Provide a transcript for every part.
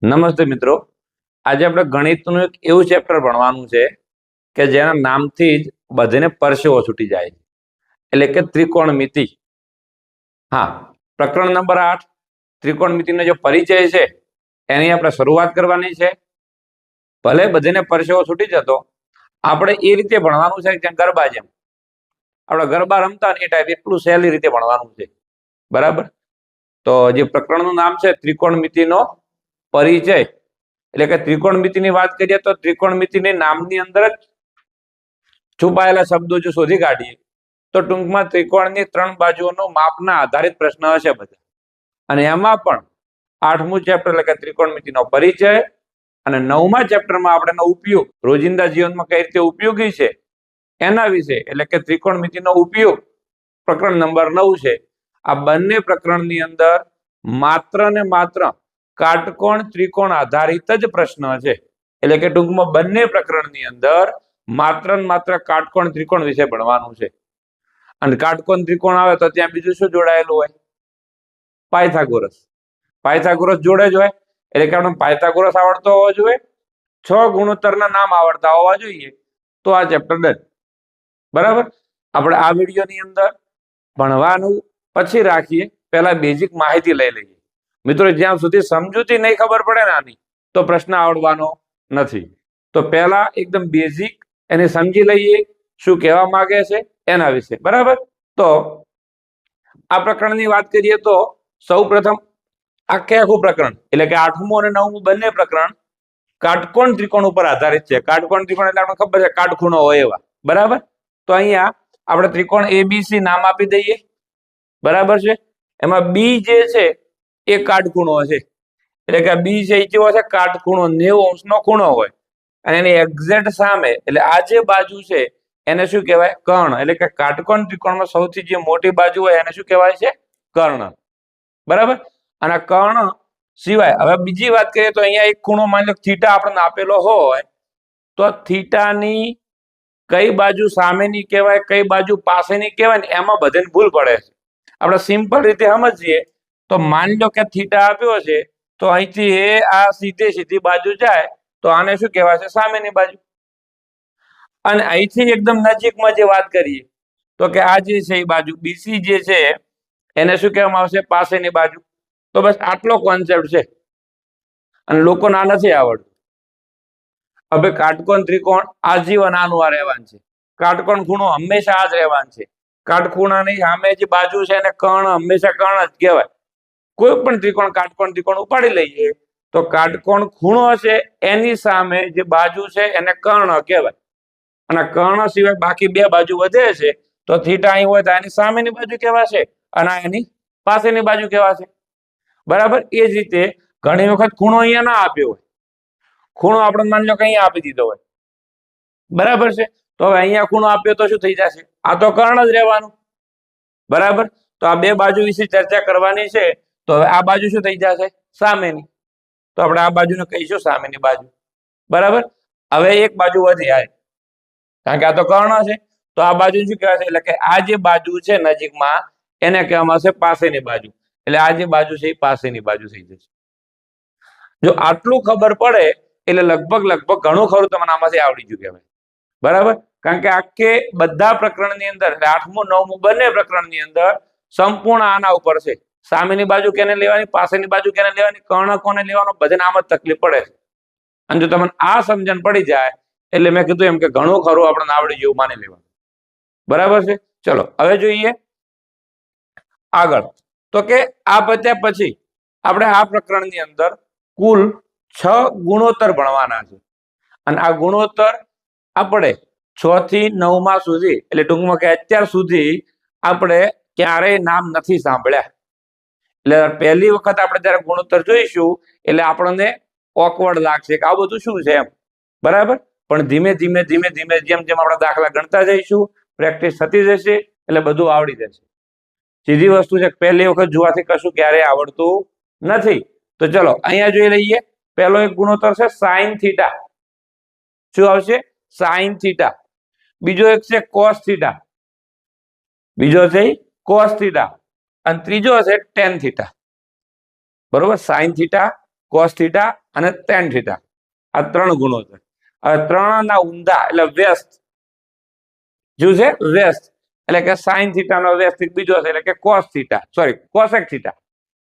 નમસ્તે મિત્રો, આજે આપણે ગણિતનું એક એવું ચેપ્ટર ભણવાનું છે કે જેના નામથી જ બધાને પરસેવો છૂટી જાય, એટલે કે ત્રિકોણમિતિ. હા, પ્રકરણ નંબર 8 ત્રિકોણમિતિનો જે પરિચય છે એની આપણે શરૂઆત કરવાની છે. ભલે બધાને પરસેવો છૂટી જતો, આપણે એ રીતે ભણવાનું છે કે ગરબા જેમ આપણે ગરબા રમતા ને એ ટાઈપ એટલું સહેલી રીતે ભણવાનું છે. બરાબર? તો જે પ્રકરણનું નામ છે ત્રિકોણમિતિનો પરિચય, એટલે કે ત્રિકોણમિતિની વાત કરીએ તો ત્રિકોણમિતિની નામની અંદર જ છુપાયેલા શબ્દો જો શોધી કાઢીએ તો ટૂંકમાં ત્રિકોણની 3 બાજુઓનો માપના આધારિત પ્રશ્ન હશે બધા. અને એમાં પણ 8મું ચેપ્ટર એટલે કે ત્રિકોણમિતિનો પરિચય અને 9મા ચેપ્ટરમાં આપણે એનો ઉપયોગ રોજિંદા જીવનમાં કઈ રીતે ઉપયોગી છે એના વિશે, એટલે કે ત્રિકોણમિતિનો ઉપયોગ પ્રકરણ નંબર 9 છે. આ બંને પ્રકરણની અંદર માત્ર ને માત્ર કાટકોણ ત્રિકોણ આધારિત જ પ્રશ્ન છે. એટલે કે ટૂંકમાં બંને પ્રકરણની અંદર માત્ર ને માત્ર કાટકોણ ત્રિકોણ વિશે ભણવાનું છે. અને કાટકોણ ત્રિકોણ આવે તો ત્યાં બીજું શું જોડાયેલું હોય? પાયથાગોરસ. પાયથાગોરસ જોડે જ હોય, એટલે કે આપણે પાયથાગોરસ આવડતો હોવો જોઈએ, 6 ગુણોત્તરના નામ આવડતા હોવા જોઈએ, તો આ ચેપ્ટર ડન. બરાબર? આપણે આ વિડીયોની અંદર ભણવાનું પછી રાખીએ, પહેલા બેઝિક માહિતી લઈ લઈએ. મિત્રો, જ્યાં સુધી સમજૂતી નહીં ખબર પડે ને આની, તો પ્રશ્ન આવડવાનો નથી. તો પહેલા એકદમ બેઝિક એને સમજી લઈએ, શું કહેવા માંગે છે એના વિશે. બરાબર? તો આ પ્રકરણની વાત કરીએ તો સૌ પ્રથમ આખું પ્રકરણ એટલે કે 8મું અને 9મું બંને પ્રકરણ કાટકોણ ત્રિકોણ ઉપર આધારિત છે. કાટકોણ ત્રિકોણ એટલે આપણને ખબર છે કાટખૂણો હોય એવા. બરાબર? તો અહીંયા આપણે ત્રિકોણ એબીસી નામ આપી દઈએ. બરાબર છે? એમાં બી જે છે એ કાટખૂણો છે, એટલે કે બી છે એ કેવો છે? કાટખૂણો, 90 નો ખૂણો હોય. અને એની એક્ઝેક્ટ સામે એટલે આ જે બાજુ છે એને શું કહેવાય? કર્ણ. એટલે કે કાટકોણ ત્રિકોણમાં સૌથી જે મોટી બાજુ હોય એને શું કહેવાય છે? કર્ણ. બરાબર? અને કર્ણ સિવાય હવે બીજી વાત કરીએ તો અહીંયા એક ખૂણો માની લો થીટા આપણને આપેલો હોય, તો થીટાની કઈ બાજુ સામેની કહેવાય, કઈ બાજુ પાસેની કહેવાય ને એમાં બધાને ભૂલ પડે છે. આપણે સિમ્પલ રીતે સમજીએ તો માની લો કે થીટા આપ્યો છે, તો અહીંથી એ આ સીધી બાજુ જાય તો આને શું કહેવાય છે? સામેની બાજુ. અને અહીંથી એકદમ નજીકમાં જે વાત કરીએ તો કે આ જે છે એ બાજુ બીસી જે છે એને શું કહેવામાં આવશે? પાસેની બાજુ. તો બસ આટલો કોન્સેપ્ટ છે અને લોકોને આ નથી આવડતું. હવે કાટકોણ ત્રિકોણ આજીવન આનું આ રહેવાનું છે. કાટકોણ ખૂણો હંમેશા આ જ રહેવાનું છે. કાટખૂણાની સામે જે બાજુ છે એને કર્ણ, હંમેશા કર્ણ જ કહેવાય. કોઈ પણ ત્રિકોણ કાટકોણ ત્રિકોણ ઉપાડી લઈએ તો કાટકોણ ખૂણો છે એની સામે જે બાજુ છે એને કર્ણ કહેવાય. અને કર્ણ સિવાય બાકી બે બાજુ વધે છે, તો થીટા અહીં હોય તો એની સામેની બાજુ કહેવાશે અને એની પાસેની બાજુ કહેવાશે. બરાબર? એ જ રીતે ઘણી વખત ખૂણો અહીંયા ના આપ્યો હોય, ખૂણો આપણે માની લો કે અહીંયા આપી દીધો હોય. બરાબર છે? તો હવે અહીંયા ખૂણો આપ્યો તો શું થઈ જશે? આ તો કર્ણ જ રહેવાનું. બરાબર? તો આ બે બાજુ વિશે ચર્ચા કરવાની છે. તો હવે આ બાજુ શું થઈ જશે? સામેની. તો આપણે આ બાજુને કહીશું સામેની બાજુ. બરાબર? હવે એક બાજુ વધી આવે, કારણ કે આ તો કર્ણ છે, તો આ બાજુ શું કહેવાય? એટલે કે આ જે બાજુ છે નજીકમાં એને કહેવામાં આવશે પાસેની બાજુ. એટલે આ જે બાજુ છે એ પાસેની બાજુ થઈ જશે. જો આટલું ખબર પડે એટલે લગભગ ઘણું ખરું તમને આમાંથી આવડી ગયું કહેવાય. બરાબર? કારણ કે આખે બધા પ્રકરણની અંદર એટલે 8મું 9મું બંને પ્રકરણની અંદર સંપૂર્ણ આના ઉપર છે. સામેની બાજુ કેને લેવાની, પાસેની બાજુ કેને લેવાની, કર્ણ કોને લેવાનો, બધાને આમ જ તકલીફ પડે છે. અને જો તમને આ સમજણ પડી જાય એટલે મેં કીધું એમ કે ઘણું ખરું આપણને આવડી જેવું માની લેવાનું. બરાબર છે? ચલો હવે જોઈએ આગળ. તો કે આ પત્યા પછી આપણે આ પ્રકરણની અંદર કુલ 6 ગુણોત્તર ભણવાના છે. અને આ ગુણોત્તર આપણે 6 થી 9મા સુધી એટલે ટૂંકમાં કે અત્યાર સુધી આપણે ક્યારેય નામ નથી સાંભળ્યા. એટલે પહેલી વખત આપણે જયારે ગુણોત્તર જોઈશું એટલે આપણને ઓકવર્ડ લાગશે કે આ બધું શું છે એમ. બરાબર? પણ ધીમે ધીમે જેમ જેમ આપણે દાખલા ગણતા જઈશું, પ્રેક્ટિસ થતી જશે એટલે બધું આવડી જશે. સીધી વસ્તુ છે, પહેલી વખત જોવાથી કશું ક્યારેય આવડતું નથી. તો ચલો અહીંયા જોઈ લઈએ. પહેલો એક ગુણોત્તર છે સાઇન થીટા. શું આવશે? Sine theta. બીજો એક છે કોસ થીટા. બીજો છે કોસ થીટા. અને ત્રીજો છે ટેન થીટા. બરોબર? સાઇન થીટા, કોસ થીટા અને ટેન થીટા, આ ત્રણ ગુણોત્તર. હવે ત્રણના ઊંધા એટલે વ્યસ્ત શું છે? વ્યસ્ત એટલે કે સાઇન થીટા નો વ્યસ્ત બીજો છે એટલે કે cos theta, sorry cosec theta.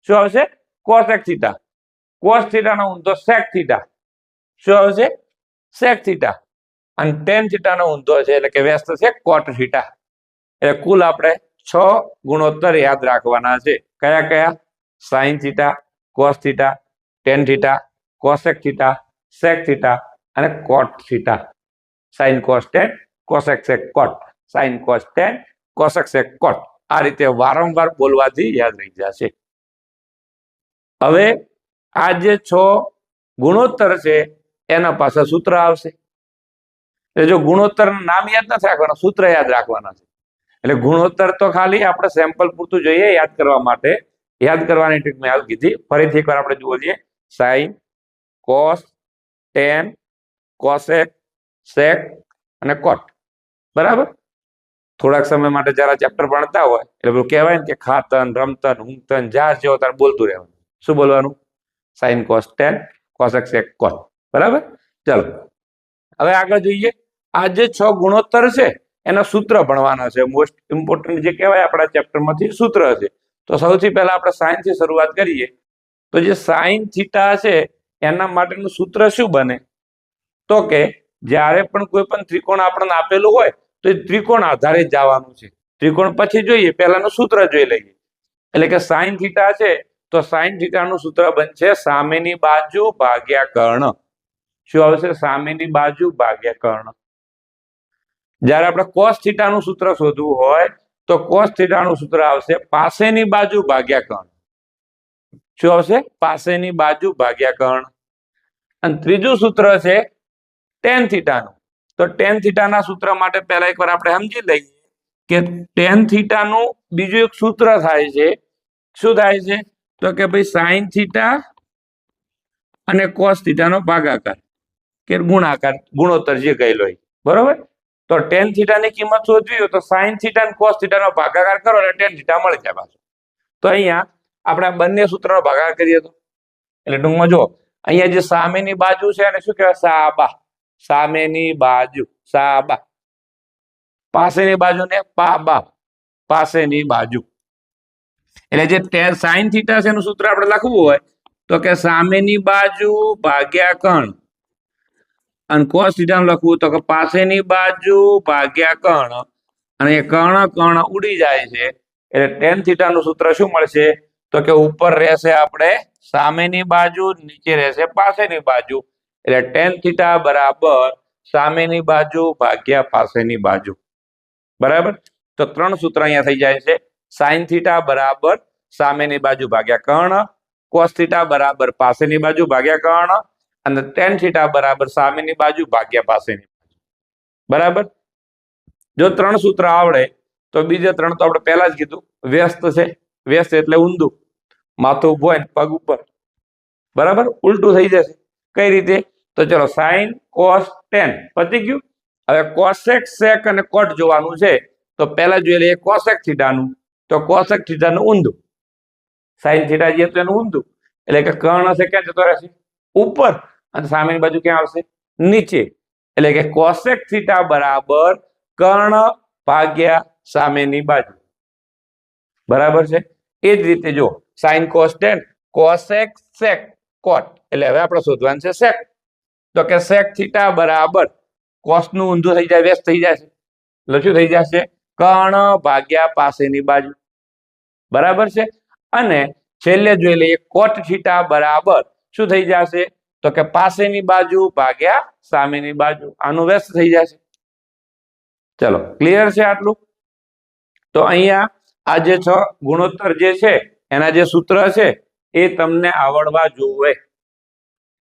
શું આવશે? Cosec theta. કોસ થીટા નો ઊંધો સેક થીટા. શું આવશે? Sec theta. અને ટેન થીટા નો ઊંધો છે એટલે કે વ્યસ્ત છે કોટ થીટા. એટલે કુલ આપણે 6 ગુણોત્તર યાદ રાખવાના છે. કયા કયા? Sine theta, cos theta, tan theta, cosec theta, sec theta અને cot theta. Sine cos tan, cosec sec cot, sine cos tan, cosec sec cot. આ રીતે વારંવાર બોલવાથી યાદ રહી જશે. હવે આ જે 6 ગુણોત્તર છે એના પાછળ સૂત્ર આવશે. એટલે જો ગુણોત્તર નામ યાદ નથી રાખવાના, સૂત્ર યાદ રાખવાના છે. એટલે ગુણોત્તર તો ખાલી આપણે સેમ્પલ પૂરતું જોઈએ યાદ કરવા માટે. યાદ કરવાની ટ્રીક મેં હાલ કીધી. ફરીથી એકવાર આપણે જુઓ છીએ. સાઇન, કોસ, ટેન, કોસેક, સેક અને કોટ. બરાબર? થોડાક સમય માટે જરા ચેપ્ટર ભણતા હોય એટલે પેલું કહેવાય ને કે ખાતન, રમતન, ઊંઘતન, જ્યાં જેવો તાર બોલતું રહેવાનું. શું બોલવાનું? Sign cos tan, cosec sec કોટ. બરાબર? ચલો હવે આગળ જોઈએ. આ જે 6 ગુણોત્તર છે એના સૂત્ર ભણવાના છે. મોસ્ટ ઇમ્પોર્ટન્ટ જે કહેવાય આપણા ચેપ્ટરમાંથી સૂત્ર છે. તો સૌથી પહેલા આપણે સાઇન થી શરૂઆત કરીએ. તો જે સાઇન થીટા છે એના માટેનું સૂત્ર શું બને? તો કે જ્યારે પણ કોઈ પણ ત્રિકોણ આપણને આપેલું હોય તો એ ત્રિકોણ આધારિત જવાનું છે. ત્રિકોણ પછી જોઈએ, પહેલાનું સૂત્ર જોઈ લઈએ. એટલે કે સાઇન થીટા છે તો સાઇન થીટાનું સૂત્ર બનશે સામેની બાજુ ભાગ્યા કર્ણ. શું આવશે? સામેની બાજુ ભાગ્યા કર્ણ. જ્યારે આપણે કોસ થીટાનું સૂત્ર શોધવું હોય તો કોસ થીટાનું સૂત્ર આવશે પાસેની બાજુ ભાગ્યા કર્ણ. શું આવશે? પાસેની બાજુ ભાગ્યા કર્ણ. અને ત્રીજું સૂત્ર છે ટેન થીટાનું. તો ટેન થીટાના સૂત્ર માટે પહેલા એકવાર આપણે સમજી લઈએ કે ટેન થીટાનું બીજું એક સૂત્ર થાય છે. શું થાય છે? તો કે ભાઈ સાઇન થીટા અને કોસ થીટાનો ભાગાકાર કે ગુણાકાર, ગુણોત્તર જે કહેલો હોય. બરોબર? તો ટેન થીટાની કિંમત શોધવી હોય તો સાઇન થીટા અને કોસ થીટાનો ભાગાકાર કરો એટલે ટેન થીટા મળી જાય પાછું. તો અહીંયા આપણે બંને સૂત્રનો ભાગાકાર કરીએ તો એટલે ટૂંકમાં જો અહીંયા જે સામેની બાજુ છે એને શું કહેવાય? સાબા. સામેની બાજુ સાબા. પાસેની બાજુને પાબા. પાસેની બાજુ. એટલે જે સાઇન થીટા છે એનું સૂત્ર આપણે લખવું હોય તો કે સામેની બાજુ ભાગ્યા કર્ણ. અને કોસ થીટાનું લખવું તો કે પાસેની બાજુ ભાગ્યા કર્ણ. અને એ કર્ણ કર્ણ ઉડી જાય છે એટલે ટેન થીટાનું સૂત્ર શું મળશે? તો કે ઉપર રહેશે આપણે સામેની બાજુ, નીચે રહેશે પાસેની બાજુ. એટલે ટેન થીટા બરાબર સામેની બાજુ ભાગ્યા પાસેની બાજુ. બરાબર? તો 3 સૂત્ર અહીંયા થઈ જાય છે. સાઇન થીટા બરાબર સામેની બાજુ ભાગ્યા કર્ણ, કોસ થીટા બરાબર પાસેની બાજુ ભાગ્યા કર્ણ અને ટેન થીટા બરાબર સામેની બાજુ ભાગ્યા પાસેની બાજુ. બરાબર? જો 3 સૂત્ર આવડે તો બીજા 3 તો આપણે પહેલા જ કીધું વ્યસ્ત છે. વ્યસ્ત એટલે ઊંધું, માથું ઉભું હોય પગ ઉપર. બરાબર? ઉલટું થઈ જશે. કઈ રીતે? તો ચલો સાઇન કોસ ટેન પતી ગયું. હવે કોસેક સેક અને કોટ જોવાનું છે. તો પહેલા જોઈ લઈએ કોસેક થીટાનું. તો કોસેક થીટાનું ઊંધું, સાઇન થીટા જે તો એનું ઊંધું એટલે કે કર્ણ હશે ક્યાં જતો રહેશે? ઉપર. અને સામેની બાજુ ક્યાં આવશે? નીચે. એટલે કે કોસેક થીટા બરાબર કર્ણ ભાગ્યા સામેની બાજુ. બરાબર છે? એ જ રીતે જો sign cos tan, cosec sec કોટ. એટલે હવે આપણે શોધવાનું છે સેક. તો કે સેક થીટા બરાબર કોસ નું ઊંધું થઈ જાય, વ્યસ્ત થઈ જશે. એટલે શું થઈ જશે? કર્ણ ભાગ્યા પાસેની બાજુ. બરાબર છે? અને છેલ્લે જોઈ લઈએ કોટ થીટા બરાબર શું થઈ જશે? તો કે પાસેની બાજુ ભાગ્યા સામેની બાજુ. આનું વ્યસ્ત થઈ જશે. ચલો ક્લિયર છે આટલું? તો અહીંયા આ જે 6 ગુણોત્તર જે છે એના જે સૂત્ર છે એ તમને આવડવા જોઈએ.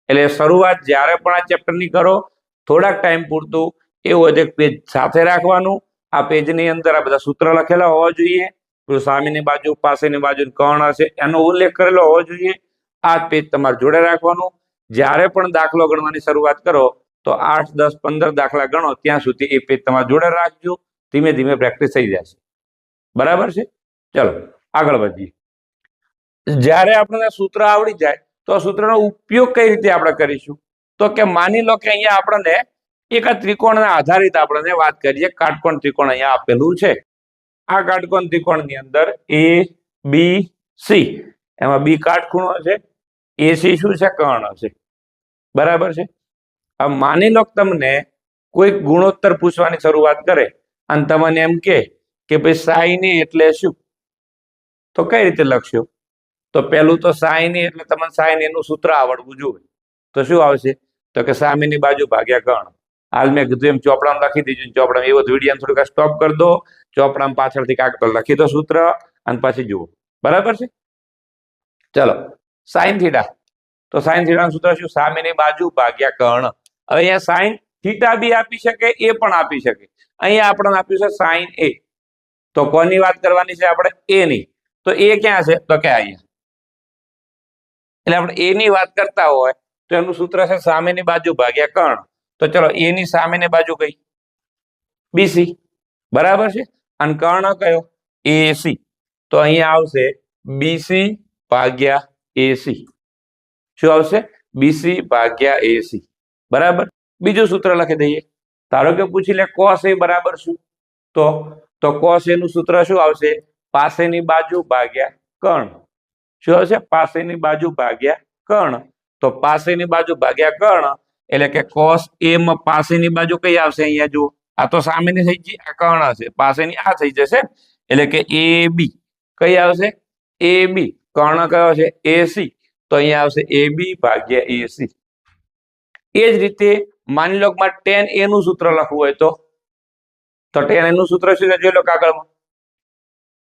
એટલે શરૂઆત જ્યારે પણ આ ચેપ્ટરની કરો થોડાક ટાઈમ પૂરતું એવું એક પેજ સાથે રાખવાનું. આ પેજની અંદર આ બધા સૂત્ર લખેલા હોવા જોઈએ. સામેની બાજુ, પાસેની બાજુ કર્ણ હશે એનો ઉલ્લેખ કરેલો હોવો જોઈએ. આ પેજ તમારે જોડે રાખવાનું. જ્યારે પણ દાખલો ગણવાની શરૂઆત કરો તો 8, 10, 15 દાખલા ગણો ત્યાં સુધી એ પેજ તમારે જોડે રાખજો. ધીમે ધીમે પ્રેક્ટિસ થઈ જશે. બરાબર છે? ચલો આગળ વધીએ. જ્યારે આપણને સૂત્ર આવડી જાય તો સૂત્રનો ઉપયોગ કઈ રીતે આપણે કરીશું? તો કે માની લો કે અહીંયા આપણને એક ત્રિકોણના આધારિત આપણને વાત કરીએ. કાટકોણ ત્રિકોણ અહીંયા આપેલું છે. આ કાટકોણ ત્રિકોણની અંદર એ બી સી, એમાં બી કાટખૂણો છે, એસી શું છે? કર્ણ છે. બરાબર છે. હવે માની લો તમને કોઈ ગુણોત્તર પૂછવાની શરૂઆત કરે અને તમને એમ કે ભાઈ સાઈન એ એટલે શું? તો કઈ રીતે લખશો? તો પેલું તો સાઈન એ એટલે તમને સાઈન એનું સૂત્ર આવડવું જોઈએ. તો શું આવશે? તો કે સામેની બાજુ ભાગ્યા કર્ણ. હાલ મેં કીધું એમ ચોપડામાં લખી દીધું. ચોપડામાં એવો વિડીયો થોડુંક સ્ટોપ કરી દો, ચોપડામાં પાછળથી કાગળ પર લખી દો સૂત્ર અને પછી જુઓ. બરાબર છે. ચલો, સાઈન થીટા. તો સાઈન થીટાનું સૂત્ર શું? સામેની બાજુ ભાગ્યા કર્ણ. હવે અહીંયા સાઈન થીટા બી આપી શકે, એ પણ આપી શકે. અહીંયા આપણને આપ્યું છે સાઈન એ. તો કોની વાત કરવાની છે આપણે? એ ની. તો એ ક્યાં છે? તો કે અહીંયા. એટલે આપણે એ ની વાત કરતા હોય તો એનું સૂત્ર છે સામેની બાજુ ભાગ્યા કર્ણ. તો ચલો, એ ની સામેની બાજુ કઈ? બીસી. બરાબર છે. અને કર્ણ કયો? એસી. તો અહીંયા આવશે બીસી ભાગ્યા એસી. શું આવશે? બીસી ભાગ્યા એસી. બરાબર. બીજું સૂત્ર લખી દઈએ. ધારો કે પૂછી લે કોસ એ બરાબર શું? તો કોસ એ નું સૂત્ર શું આવશે? પાસેની બાજુ ભાગ્યા કર્ણ. શું આવશે? પાસેની બાજુ ભાગ્યા કર્ણ. તો પાસેની બાજુ ભાગ્યા કર્ણ એટલે કે કોસ એ માં પાસેની બાજુ કઈ આવશે? અહીંયા જુઓ, આ તો સામેની થઈ ગઈ, આ કર્ણ છે. પાસેની આ થઈ જશે એટલે કે એ બી. કઈ આવશે? એ બી. કર્ણ કયો છે? એસી. તો અહીંયા આવશે એ બી ભાગ્યા એસી. એ જ રીતે માની લો કે tan a નું સૂત્ર લખવું હોય તો tan a નું સૂત્ર શું છે? જોઈ લો કાગળમાં.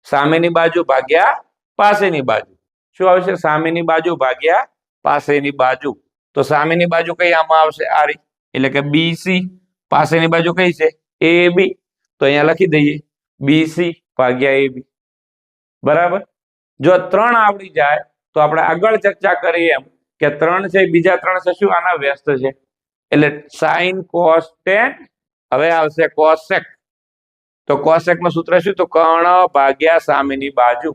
સામેની બાજુ ભાગ્યા પાસેની બાજુ. શું આવશે? સામેની બાજુ ભાગ્યા પાસેની બાજુ. તો સામેની બાજુ કઈ આમાં આવશે? આરી. એટલે કે બીસી. પાસેની બાજુ કઈ છે? એ બી. તો અહીંયા લખી દઈએ બીસી ભાગ્યા એ બી. બરાબર. જો 3 આવડી જાય તો આપણે આગળ ચર્ચા કરીએ એમ કે 3 છે, બીજા 3 છે શું? આના વ્યસ્ત છે. એટલે સાઈન કોસ tan. હવે આવશે કોસેક. તો કોસેક નું સૂત્ર શું? તો કર્ણ ભાગ્યા સામેની બાજુ.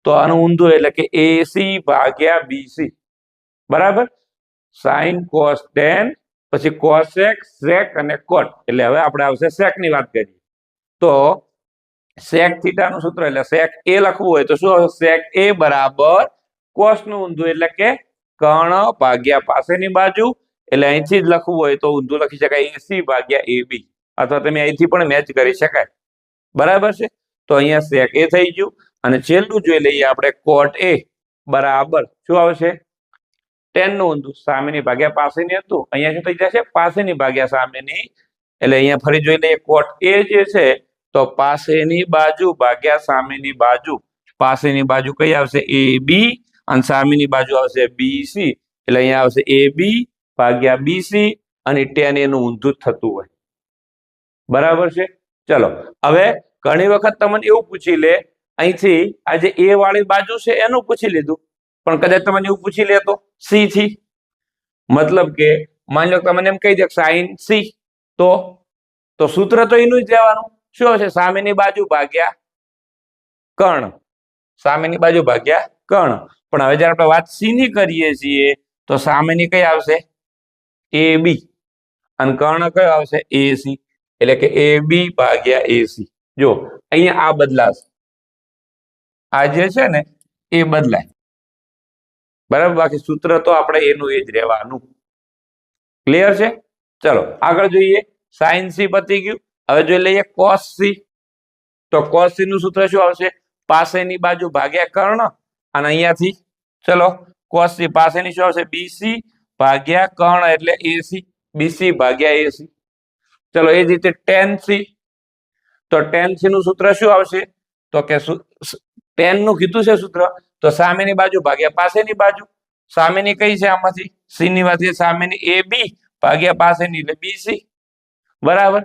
તો આનું ઊંધું એટલે કે એસી ભાગ્યા બીસી. બરાબર. સાઈન કોસ tan, પછી કોસેક, સેક અને કોટ. એટલે હવે આપણે આવશે સેક ની વાત કરીએ. તો સેક થીટા નું સૂત્ર એટલે સેક એ લખવું હોય તો શું આવશે? સેક એ બરાબર કોસ નું ઊંધું એટલે કે કર્ણ ભાગ્યા પાસેની બાજુ. એટલે અહીંથી જ લખવું હોય તો ઊંધું લખી શકાય એસી ભાગ્યા એ બી, અથવા તમે અહીંથી પણ મેચ કરી શકાય. બરાબર છે. તો અહીંયા સેક એ થઈ ગયું. અને છેલ્લું જોઈ લઈએ આપણે કોટ એ બરાબર શું આવશે? tan નું ઊંધું સામેની ભાગ્યા પાસેની હતું. અહીંયા શું થઈ જશે? પાસેની ભાગ્યા સામેની. એટલે અહીંયા ફરી જોઈ લઈએ કોટ એ જે છે તો પાસેની બાજુ ભાગ્યા સામેની બાજુ. પાસેની બાજુ કઈ આવશે? એ બી. અને સામેની બાજુ આવશે બીસી. એટલે અહીંયા આવશે એ બી ભાગ્યા બીસી. અને tan એનું ઊંધું થતું હોય. બરાબર છે. ચલો, હવે ઘણી વખત તમને એવું પૂછી લે અહીંથી આ જે એ વાળી બાજુ છે એનું પૂછી લીધું, પણ કદાચ તમને એવું પૂછી લે તો સી થી. મતલબ કે માની લો તમને એમ કહી દે સાઈન સી. તો સૂત્ર તો એનું જ રહેવાનું. શું હશે? સામેની બાજુ ભાગ્યા કર્ણ. સામેની બાજુ ભાગ્યા કર્ણ. પણ હવે જયારે આપણે વાત સી ની કરીએ છીએ તો સામેની કઈ આવશે? એ બી. અને કર્ણ કયો આવશે? એસી. એટલે કે એ બી ભાગ્યા એસી. જો અહીંયા આ બદલાશે. આ જે છે ને એ બદલાય. બરાબર. બાકી સૂત્ર તો આપણે એનું એ જ રહેવાનું. ક્લિયર છે? ચલો આગળ જોઈએ. સાઈન સી પતી ગયું. હવે જોઈ લઈએ કોસ સી. તો કોસ સી નું સૂત્ર શું આવશે? પાસેની બાજુ ભાગ્યા કર્ણ. અને અહીંયાથી ચલો કોસ સી પાસેની શું આવશે? બીસી ભાગ્યા કર્ણ એટલે એસી. બીસી ભાગ્યા એસી. ચલો એ જ રીતે tan સી. તો tan સી નું સૂત્ર શું આવશે? તો કે tan નું કીધું છે સૂત્ર. તો સામેની બાજુ ભાગ્યા પાસેની બાજુ. સામેની કઈ છે આમાંથી? સી ની વાત છે. સામેની એ બી ભાગ્યા પાસેની એટલે બીસી. બરાબર.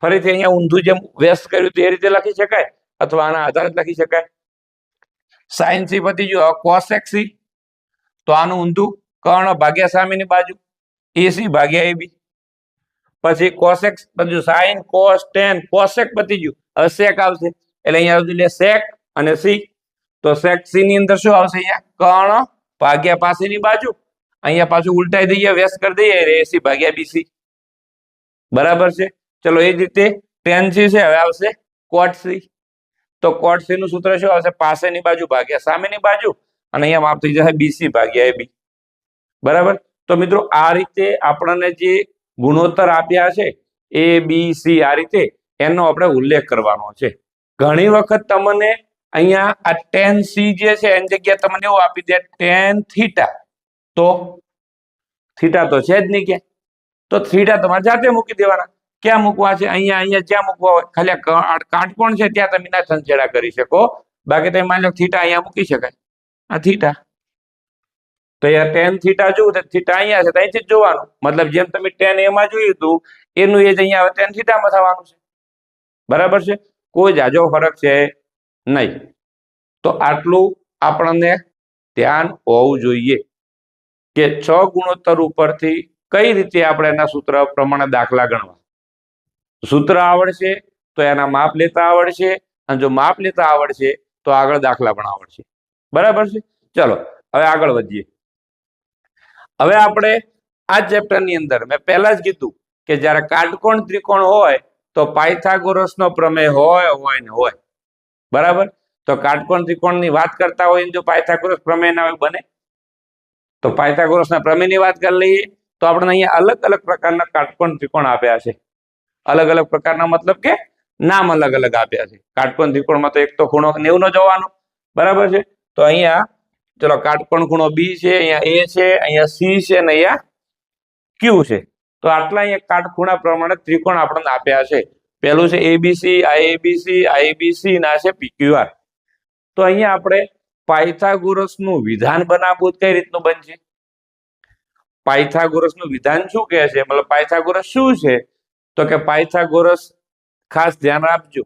ફરીથી અહીંયા ઊંધું જેમ વ્યસ્ત કર્યું તે રીતે લખી શકાય, અથવા આના આધારે લખી શકાય. સાઈન સી પતી ગયું. Cosec C. તો આનું ઊંધું કર્ણ ભાગ્યા સામેની બાજુ એસી ભાગ્યા એ બી. પછી કોસેક બધું સાઈન કોસ tan કોસેક પતી ગયું. હવે સેક આવશે. એટલે અહીંયા સુધી લે સેક અને સી. તો સેક સી ની અંદર શું આવશે? અહીંયા કર્ણ ભાગ્યા પાસેની બાજુ, અહીંયા પાછું ઉલટાઈ દઈએ, વ્યસ્ત કરી દઈએ, AC ભાગ્યા BC, બરાબર છે. ચલો એ જ રીતે tan c છે, હવે આવશે cot c. તો cot c નું સૂત્ર શું આવશે? પાસેની બાજુ ભાગ્યા સામેની બાજુ, અને અહીંયા માપ થઈ જશે BC ભાગ્યા AB, બરાબર. તો મિત્રો આ રીતે આપણને જે ગુણોત્તર આપ્યા છે A B C, આ રીતે એનો આપણે ઉલ્લેખ કરવાનો છે. ઘણી વખત તમને અહીંયા આ tan c જે છે એની જગ્યાએ તમને એવું આપી દે tan થીટા, તો થીટા તો છે જ નહીં કે, તો થીટા તમારે જાતે મૂકી દેવાના. ક્યાં મૂકવા છે? અહીંયા જ્યાં મૂકવા હોય, ખાલી કાટકોણ છે ત્યાં તમે ના સંછેડા કરી શકો, બાકી તમે માની લો થીટા અહીંયા મૂકી શકાય, આ થીટા. તો અહીંયા tan થીટા જોવું તો થીટા અહીંયા છે, તો અહીંથી જ જોવાનું. મતલબ જેમ તમે tan a માં જોયું હતું એનું એ જ અહીંયા tan થીટામાં થવાનું છે, બરાબર છે. કોઈ જાજો ફરક છે નહીં. તો આટલું આપણને ધ્યાન હોવું જોઈએ કે 6 ગુણોત્તર ઉપરથી કઈ રીતે આપણે એના સૂત્ર પ્રમાણે દાખલા ગણવા. સૂત્ર આવડશે તો એના માપ લેતા આવડશે, અને જો માપ લેતા આવડશે તો આગળ દાખલા પણ આવડશે, બરાબર છે. ચલો હવે આગળ વધીએ. હવે આપણે આ ચેપ્ટરની અંદર મેં પહેલા જ કીધું કે જ્યારે કાટકોણ ત્રિકોણ હોય તો પાયથાગોરસનો પ્રમેય હોય ને હોય, બરાબર. તો કાટકોણ ત્રિકોણની વાત કરતા હોય જો પાયથાગોરસ પ્રમેય ના હોય બને, તો પાયથાગોરસના પ્રમેયની વાત કરી લઈએ તો આપણે અહીંયા અલગ અલગ પ્રકારના કાટકોણ ત્રિકોણ આપ્યા છે. અલગ અલગ પ્રકારના મતલબ કે નામ અલગ અલગ આપ્યા છે. કાટકોણ ત્રિકોણમાં તો એક તો ખૂણો 90 નો જોવાનો, બરાબર છે. તો અહીંયા ચલો કાટકોણ ખૂણો B છે, અહીંયા A છે, અહીંયા C છે, અને અહીંયા Q છે. તો આટલા અહીંયા કાટખૂણા પ્રમાણે ત્રિકોણ આપણને આપ્યા છે. પહેલું છે ABC, આ ABC, આ ABC, અને આ છે PQR. તો અહીંયા આપણે પાયથાગોરસનું વિધાન બનાવવું કઈ રીતનું બનશે? પાયથાગોરસનું વિધાન શું કહે છે, મતલબ પાયથાગોરસ શું છે? તો કે પાયથાગોરસ, ખાસ ધ્યાન આપજો,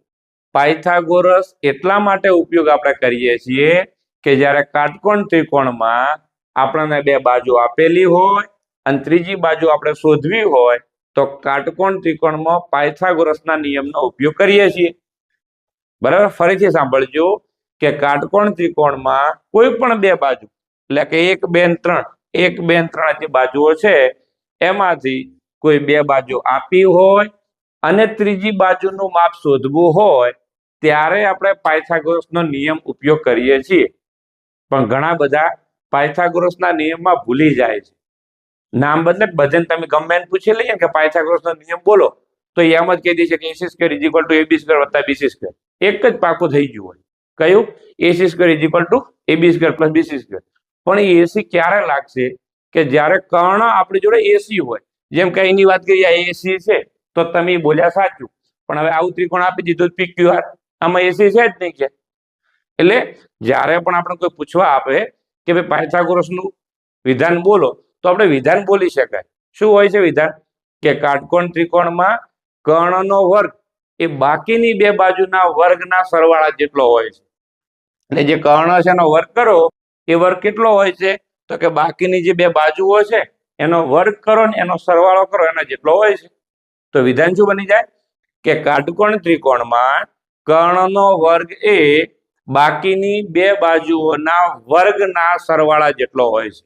પાયથાગોરસ એટલા માટે ઉપયોગ આપણે કરીએ છીએ કે જ્યારે કાટકોણ ત્રિકોણમાં આપણને બે બાજુ આપેલી હોય અને ત્રીજી બાજુ આપણે શોધવી હોય તો કાટકોણ ત્રિકોણમાં પાયથાગોરસના નિયમનો ઉપયોગ કરીએ છીએ, બરાબર. ફરીથી સાંભળજો કે કાટકોણ ત્રિકોણમાં કોઈ પણ બે બાજુ, એટલે કે 1 2 3, 1 2 3 જે બાજુઓ છે એમાંથી કોઈ બે બાજુ આપી હોય અને ત્રીજી બાજુનું માપ શોધવું હોય ત્યારે આપણે પાયથાગોરસનો નિયમ ઉપયોગ કરીએ છીએ. પણ ઘણા બધા પાયથાગોરસના નિયમમાં ભૂલી જાય છે. નામ બદલે બધાને તમે ગમે એને પૂછી લઈએ કે પાયથાગોરસનો નિયમ બોલો તો એમ જ કહી દે છે કે AC² = AB² + BC². એક જ પાકું થઈ ગયું હોય. કયું? AC² = AB² + BC². પણ એ AC ક્યારે લાગશે? કે જ્યારે કર્ણ આપણી જોડે AC હોય. જેમ કે એની વાત કરીએ AC છે તો તમે બોલ્યા સાચું, પણ હવે આવું ત્રિકોણ આપી દીધું PQR, આમાં AC છે જ નહીં કે. એટલે જ્યારે પણ આપણે કોઈ પૂછવા આપે કે ભાઈ પાયથાગોરસનું વિધાન બોલો તો આપણે વિધાન બોલી શકાય. શું હોય છે વિધાન? કે કાટકોણ ત્રિકોણમાં કર્ણનો વર્ગ એ બાકીની બે બાજુના વર્ગના સરવાળા જેટલો હોય છે. એટલે જે કર્ણ છે એનો વર્ગ કરો, એ વર્ગ કેટલો હોય છે? તો કે બાકીની જે બે બાજુઓ છે એનો વર્ગ કરો ને એનો સરવાળો કરો એના જેટલો હોય છે. તો વિધાન શું બની જાય? કે કાટકોણ ત્રિકોણમાં કર્ણનો વર્ગ એ બાકીની બે બાજુઓના વર્ગના સરવાળા જેટલો હોય છે.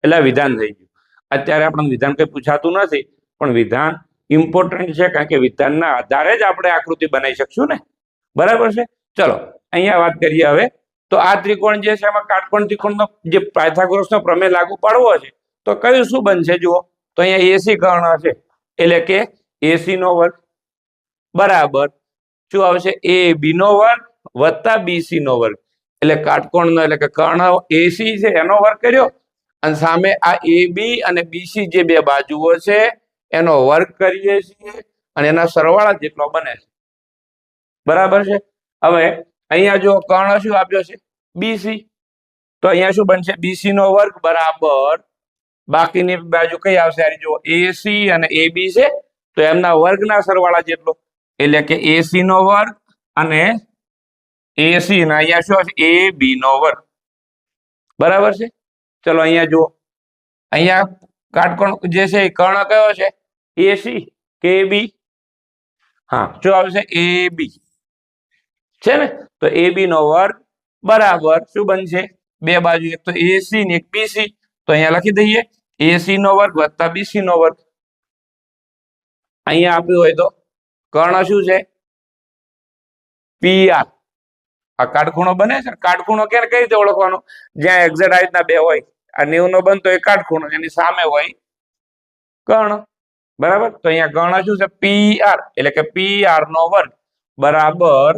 એટલે વિધાન થઈ ગયું. અત્યારે આપણને વિધાન કઈ પૂછાતું નથી, પણ વિધાન ઇમ્પોર્ટન્ટ છે કારણ કે વિધાનના આધારે જ આપણે આકૃતિ બનાવી શકશું ને, બરાબર છે. ચલો અહીંયા વાત કરીએ હવે. તો આ ત્રિકોણ જે છે એમાં કાટકોણ ત્રિકોણનો જે પાયથાગોરસનો પ્રમેય લાગુ પાડવો છે તો કયું શું બનશે? જુઓ તો અહીંયા AC કર્ણ છે એટલે કે AC નો વર્ગ બરાબર શું આવશે? AB નો વર્ગ વત્તા BC નો વર્ગ. એટલે કાટકોણનો એટલે કે કર્ણ AC છે એનો વર્ગ કર્યો અને સામે આ AB અને BC જે બે બાજુઓ છે એનો વર્ગ કરીએ છીએ અને એના સરવાળા જેટલો બને છે, બરાબર છે. હવે અહીંયા જો કર્ણ શું આપ્યો છે? BC. તો અહીંયા શું બનશે? BC નો વર્ગ બરાબર બાકીની બાજુ કઈ આવશે? આ જો AC અને AB છે તો એમના વર્ગના સરવાળા જેટલો, એટલે કે AC નો વર્ગ અને AC ના અહીંયા શું આવશે? AB નો વર્ગ, બરાબર છે. ચલો અહીંયા જુઓ, અહીંયા કાટકોણ જે છે એ કર્ણ કયો છે? AC કે AB? હા, શું આવશે? AB છે ને. તો AB નો વર્ગ બરાબર શું બનશે? બે બાજુ એક તો એસી ને એક બીસી, તો અહીંયા લખી દઈએ એસી નો વર્ગ વત્તા બીસી નો વર્ગ. અહીંયા આપ્યું હોય તો કર્ણ શું છે? પીઆર. આ કાટખૂણો બને છે. કાટખૂણો ક્યારે કઈ રીતે ઓળખવાનો? જ્યાં એક્ઝેક્ટ આ રીતના બે હોય, આ 90 નો બનતો એ કાટખૂણો, એની સામે હોય કર્ણ. બરાબર, તો અહીંયા કર્ણ શું છે? પીઆર, એટલે કે પીઆર નો વર્ગ બરાબર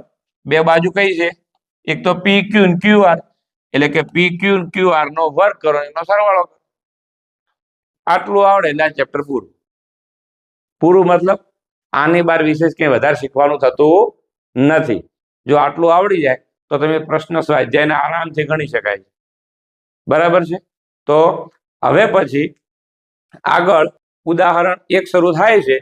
બે બાજુ કઈ છે? એક તો પી ક્યુ ને ક્યુઆર, એટલે કે પી ક્યુ ને ક્યુઆર નો વર્ગ કરો, એનો સરવાળો. આટલું આવડે એટલે આ ચેપ્ટર પૂરું. પૂરું મતલબ આની બાર વિશેષ કંઈ વધારે શીખવાનું થતું નથી. જો આટલું આવડી જાય તો તમે પ્રશ્ન સ્વાધ્યાયને આરામથી ગણી શકાય. બરાબર છે. તો હવે પછી આગળ ઉદાહરણ 1 શરૂ થાય છે,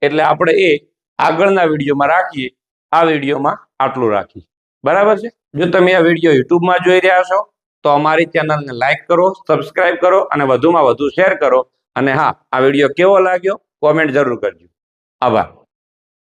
એટલે આપણે એ આગળના વિડીયોમાં રાખીએ. આ વિડીયોમાં આટલું રાખીએ. બરાબર છે. જો તમે આ વિડીયો યુટ્યુબમાં જોઈ રહ્યા છો તો અમારી ચેનલને લાઈક કરો, સબસ્ક્રાઇબ કરો અને વધુમાં વધુ શેર કરો. અને હા, આ વિડીયો કેવો લાગ્યો કોમેન્ટ જરૂર કરજો. આભાર.